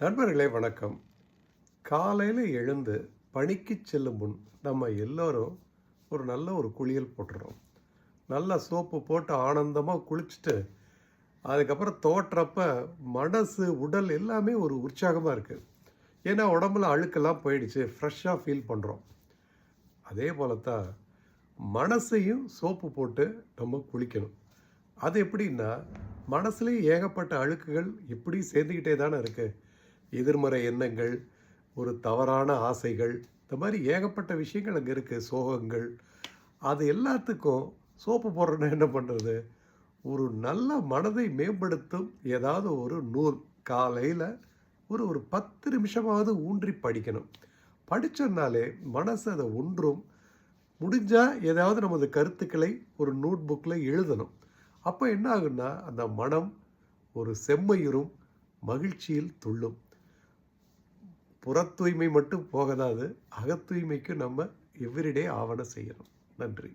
நண்பர்களே வணக்கம். காலையில் எழுந்து பணிக்கு செல்லும் முன் நம்ம எல்லோரும் ஒரு நல்ல குளியல் போட்டுறோம். நல்லா சோப்பு போட்டு ஆனந்தமாக குளிச்சுட்டு அதுக்கப்புறம் தோற்றப்ப மனசு உடல் எல்லாமே ஒரு உற்சாகமாக இருக்குது. ஏன்னா உடம்புல அழுக்கெல்லாம் போயிடுச்சு, ஃப்ரெஷ்ஷாக ஃபீல் பண்ணுறோம். அதே போல தான் மனசையும் சோப்பு போட்டு நம்ம குளிக்கணும். அது எப்படின்னா, மனசுலேயும் ஏகப்பட்ட அழுக்குகள் இப்படி சேர்ந்துக்கிட்டே தானே இருக்குது. எதிர்மறை எண்ணங்கள், ஒரு தவறான ஆசைகள், இந்த மாதிரி ஏகப்பட்ட விஷயங்கள் அங்கே இருக்குது. சோகங்கள், அது எல்லாத்துக்கும் சோப்பு போடுறோன்னா என்ன பண்ணுறது? ஒரு நல்ல மனதை மேம்படுத்தும் ஏதாவது ஒரு நூல் காலையில் ஒரு ஒரு 10 நிமிஷமாவது ஊன்றி படிக்கணும். படித்தோம்னாலே மனசு அதை ஒன்றும். முடிஞ்சால் ஏதாவது நமது கருத்துக்களை ஒரு நோட் புக்கில் எழுதணும். அப்போ என்ன ஆகுன்னா, அந்த மனம் ஒரு செம்மையுறும், மகிழ்ச்சியில் துள்ளும். புறத்தூய்மை மட்டும் போகதாது, அகத்தூய்மைக்கு நம்ம எவ்ரிடே ஆவண செய்யணும். நன்றி.